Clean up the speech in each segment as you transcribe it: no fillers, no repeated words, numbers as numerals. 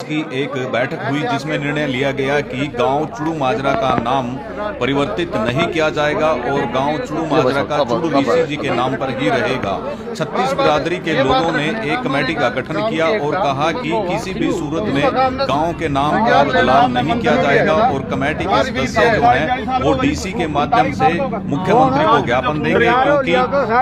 की एक बैठक हुई जिसमें निर्णय लिया गया कि गांव चुड़ू माजरा का नाम परिवर्तित नहीं किया जाएगा और गांव चुड़ू माजरा का चुड़ू ऋषि जी के नाम पर ही रहेगा। 36 बिरादरी के लोगों ने एक कमेटी का गठन किया और कहा कि किसी भी सूरत में गांव के नाम का बदलाव नहीं किया जाएगा और कमेटी के सदस्य जो हैं वो डीसी के माध्यम से मुख्यमंत्री को ज्ञापन देंगे, क्योंकि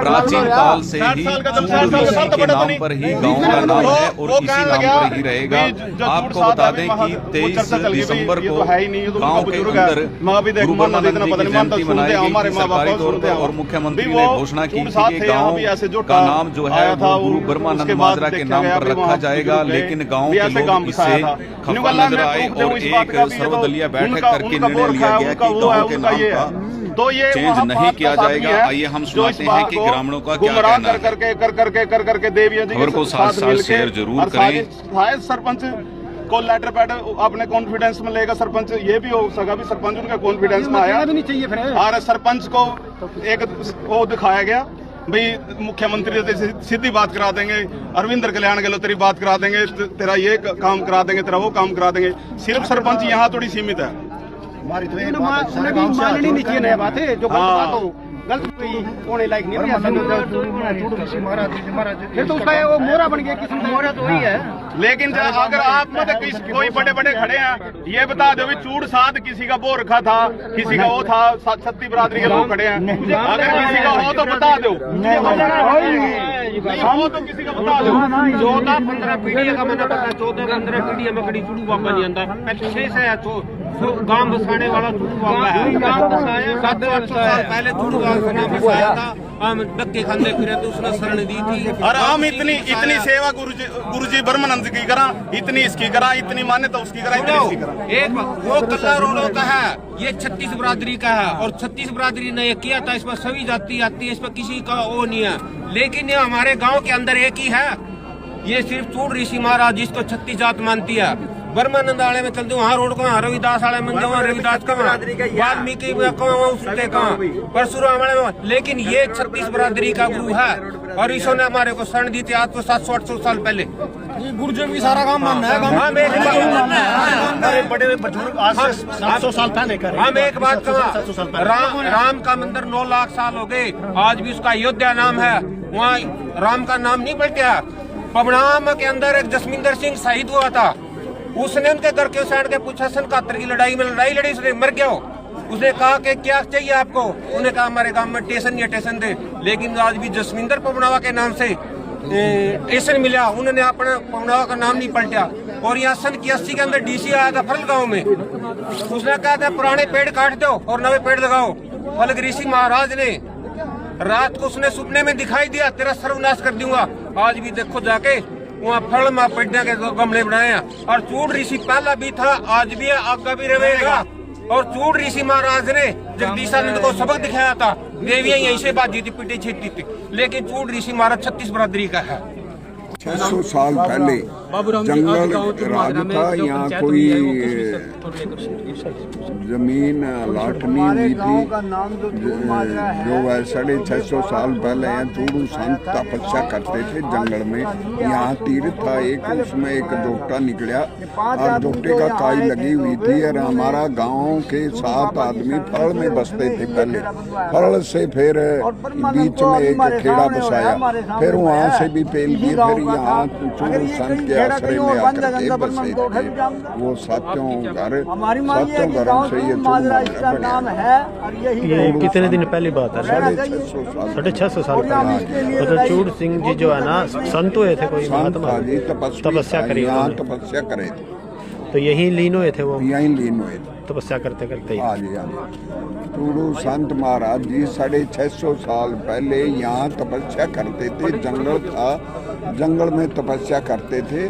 प्राचीन काल से ही चुड़ू ऋषि के नाम पर ही गांव का नाम है और इसी नाम पर ही रहेगा। आपको बता दें कि 23 दिसंबर को गांव के अंदर गुरु ब्रह्मानंद जी की जयंती मनाई गई सरकारी तौर पर और मुख्यमंत्री ने घोषणा की थी कि गांव का नाम जो है वो गुरु ब्रह्मानंद माजरा के नाम पर रखा जाएगा, लेकिन गांव के लोग इससे खफा नजर आए और एक सर्वदलीय बैठक करके निर्णय लिया गया कि गांव के नाम का तो ये चेंज नहीं किया जाएगा। आइए हम सुनाते हैं कि ग्रामीणों का क्या कहना है। कर करके देविया जी खबर को साथ शेयर जरूर करें। सरपंच को लेटर पैड अपने कॉन्फिडेंस में लेगा। सरपंच ये भी हो सका भी सरपंच उनका कॉन्फिडेंस में आया भी नहीं चाहिए फिर। और सरपंच को एक वो दिखाया गया भाई मुख्यमंत्री से सीधी बात करा देंगे, अरविंदर कल्याण गहलोत तेरी बात करा देंगे, तेरा ये काम करा देंगे, तेरा वो काम करा देंगे। सिर्फ सरपंच यहाँ थोड़ी सीमित है। हमारी तो माननी नहीं चाहिए नया बात है जो बात हो गलत होने लायक नहीं है। फिर तो उसका वो मोहरा बन गया, किस्म मोहरा तो वही है। लेकिन अगर आप मतलब कोई बड़े बड़े खड़े हैं ये बता दो भी चूड़ साध किसी का वो रखा था, किसी का वो था, 36 बिरादरी के लोग खड़े हैं, अगर किसी का हो तो बता दो, नहीं हो तो किसी का बता दो। 14-15 पीढ़ी का मैंने पता, 14-15 पीढ़ी में कड़ी चुड़ू बाबा नहीं आता। 6 से गांव बसाने वाला चुड़ू बाबा है। 700-800 साल पहले चुड़ू बाबा बसाया था। हम धक्के खाते फिरे तो उसने शरण दी थी। और हम इतनी सेवा गुरुजी ब्रह्मानंद की करा, इतनी इसकी करा, इतनी मान्यता उसकी करा, इतनी इसकी करा। एक वो कल्ला रोडों का है, ये 36 बिरादरी का है और 36 बिरादरी ने ये किया था। इसमें सभी जाति आती है, इसमें किसी का वो नहीं है। लेकिन ये हमारे गाँव के अंदर एक ही है, ये सिर्फ चूड़ ऋषि महाराज जिसको 36 जात मानती है। ब्रह्मानंद वाले में चलते वहाँ रोड कहाँ, रविदास वाले में जाओ, रविदास कहाँ, वाल्मीकि कहाँ, परशुराम वाले में। लेकिन ये 36 बिरादरी का गुरु है और ईश्वर ने हमारे को शरण दी थी आज तो 700-800 साल पहले। गुरु जी भी सारा काम मानना है। हम एक बात कहा, राम का मंदिर 9 लाख साल हो गए, आज भी उसका अयोध्या नाम है, वहाँ राम का नाम नहीं पलटा। पबनाम के अंदर एक जसमिंदर सिंह शहीद हुआ था, उसने उनके घर के साइड के पूछा 71 की लड़ाई में लड़ाई लड़ी, उसने मर गया। उसने कहा कि क्या चाहिए आपको, उन्होंने कहा हमारे गांव में स्टेशन या स्टेशन दे। लेकिन आज भी जसमिंदर पवनावा के नाम से स्टेशन मिला, उन्होंने अपने पवनावा का नाम नहीं पलटा। और यहाँ सन 81 के अंदर डीसी आया था फल गाँव में, उसने कहा था पुराने पेड़ काट दो और नए पेड़ लगाओ। फल ऋषि महाराज ने रात को उसने सपने में दिखाई दिया, तेरा सर्वनाश कर दूंगा। आज भी देखो जाके वहाँ फल में पेड़ के गमले बनाए हैं। और चूड़ ऋषि पहला भी था, आज भी है, आगे भी रहेगा। और चूड़ ऋषि महाराज ने जगदीशानंद को सबक दिखाया था, देवियां यहीं से बाजी थी, पिटे छीटती थी। लेकिन चूड़ ऋषि महाराज 36 बिरादरी का है। 600 साल पहले जंगल राज था, यहाँ कोई जमीन लाट नहीं हुई थी। जो है 650 साल पहले यहाँ चूड़ू संत तपस्या करते थे जंगल में। यहाँ तीर्थ था एक, उसमें एक दोपटा निकला और दोपटे का काई लगी हुई थी। और हमारा गांव के 7 आदमी फल में बसते थे पहले, फल से फिर बीच में एक खेड़ा बसाया, फिर वहाँ से भी पेल दिए, फिर यहाँ चूड़ू संत के आश्रय में आकर के बसे थे। वो सातों घरों से ये नाम है। और ये कितने दिन पहली बात है? 650 साल पहले। तो चूड़ सिंह जी जो है ना संत हुए थे, कोई महात्मा तपस्या करी, तपस्या करे थे। तो यही लीन हुए थे, वो यहीं लीन हुए थे तपस्या करते करते। हाँ जी, हाँ जी। चूड़ू संत महाराज जी 650 साल पहले यहाँ तपस्या करते थे। जंगल था, जंगल में तपस्या करते थे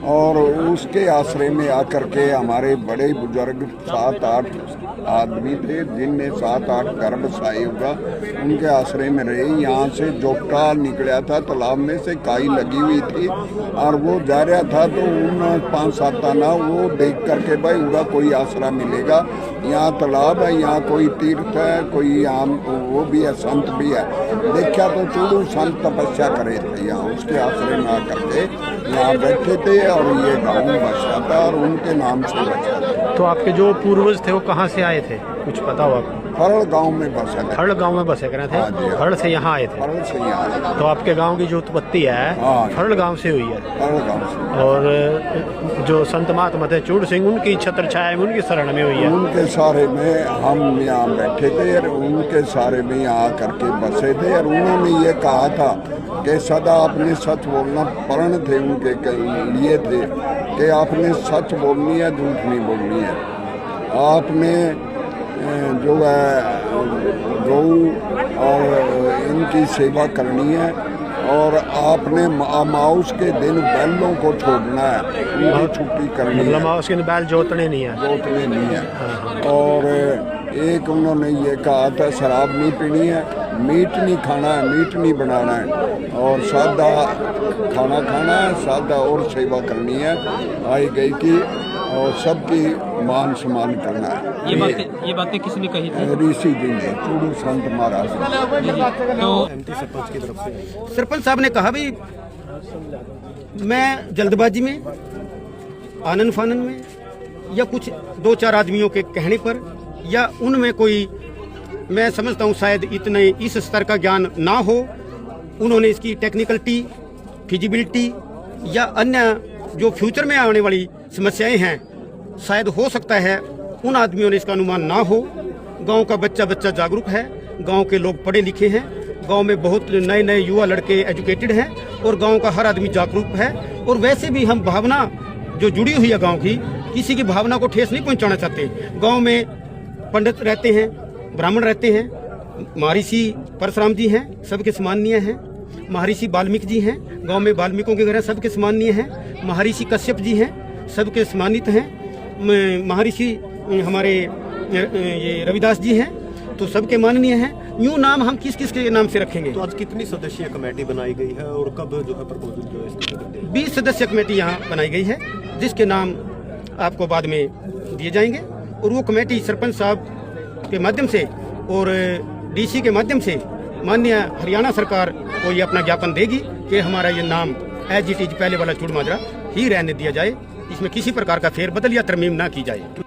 और उसके आश्रय में आकर के हमारे बड़े बुजुर्ग 7-8 आदमी थे जिनने 7-8 घर बसाए होगा, उनके आश्रय में रहे। यहाँ से जोटा निकला था तालाब में से, काई लगी हुई थी और वो जा रहा था तो उन 5-7 आना वो देख करके भाई उनका कोई आसरा मिलेगा, यहाँ तालाब है, यहाँ कोई तीर्थ है, कोई यहाँ वो भी है, संत भी है। देखा तो चूड़ू संत तपस्या करे थे यहाँ, उसके आश्रय में आकर के यहाँ बैठे थे और ये गांव बसा था और उनके नाम से बसा था। तो आपके जो पूर्वज थे वो कहाँ से आए थे, कुछ पता हो आपको? खरड़ गांव में बसा था। खरड़ गांव में बसे करे थे? हाँ जी, हाँ। खरड़ से यहाँ आए थे? खरड़ से यहाँ। तो आपके गांव की जो उत्पत्ति है हाँ। खरड़ गांव से हुई है? खरड़ गांव से। और जो संत महात्मा थे चूड़ सिंह, उनकी छत्र छाया में, उनकी शरण में हुई है? उनके सारे में हम यहाँ बैठे थे और उनके सारे में यहाँ करके बसे थे और उन्होंने ये कहा था कि सदा आपने सच बोलना, प्रण थे उनके लिए थे कि आपने सच बोलनी है, झूठ नहीं बोलनी है। आपने जो है गौ और इनकी सेवा करनी है और आपने माउस के दिन बैलों को छोड़ना है, उनकी छुट्टी करनी है। माउस के बैल जोतने नहीं है? जोतने नहीं है। और एक उन्होंने ये कहा था शराब नहीं पीनी है, मीट नहीं खाना है, मीट नहीं बनाना है और सादा खाना खाना है, सादा और सेवा करनी है। आई गई की और सबकी मान सम्मान करना है। ये बातें किसने कही थी? ऋषि जी ने, चूड़ू संत महाराज। तो सरपंच साहब ने कहा भाई मैं जल्दबाजी में, आनन फानन में या कुछ 2-4 आदमियों के कहने पर या उनमें कोई, मैं समझता हूँ शायद इतने इस स्तर का ज्ञान ना हो, उन्होंने इसकी टेक्निकलिटी, फिजिबिलिटी या अन्य जो फ्यूचर में आने वाली समस्याएं हैं, शायद हो सकता है उन आदमियों ने इसका अनुमान ना हो। गांव का बच्चा जागरूक है, गांव के लोग पढ़े लिखे हैं, गांव में बहुत नए नए युवा लड़के एजुकेटेड हैं और गांव का हर आदमी जागरूक है। और वैसे भी हम भावना जो जुड़ी हुई है गांव की, किसी की भावना को ठेस नहीं पहुंचाना चाहते। गांव में पंडित रहते हैं, ब्राह्मण रहते हैं, महर्षि परशुराम जी हैं, सबके सम्माननीय हैं। महर्षि वाल्मीकि जी हैं, गांव में वाल्मीकियों के घर सबके सम्माननीय हैं। महर्षि कश्यप जी हैं, सबके सम्मानित हैं। महर्षि हमारे ये रविदास जी हैं, तो सबके माननीय हैं। यूं नाम हम किस किस के नाम से रखेंगे? तो आज कितनी सदस्यीय कमेटी बनाई गई है और कब जो है प्रपोजल जो है इसकी करते हैं? 20 सदस्य कमेटी यहाँ बनाई गई है, जिसके नाम आपको बाद में दिए जाएंगे। और वो कमेटी सरपंच साहब के माध्यम से और डीसी के माध्यम से माननीय हरियाणा सरकार को ये अपना ज्ञापन देगी कि हमारा ये नाम एज इट इज पहले वाला चूड़ माजरा ही रहने दिया जाए, इसमें किसी प्रकार का फेरबदल या तरमीम ना की जाए।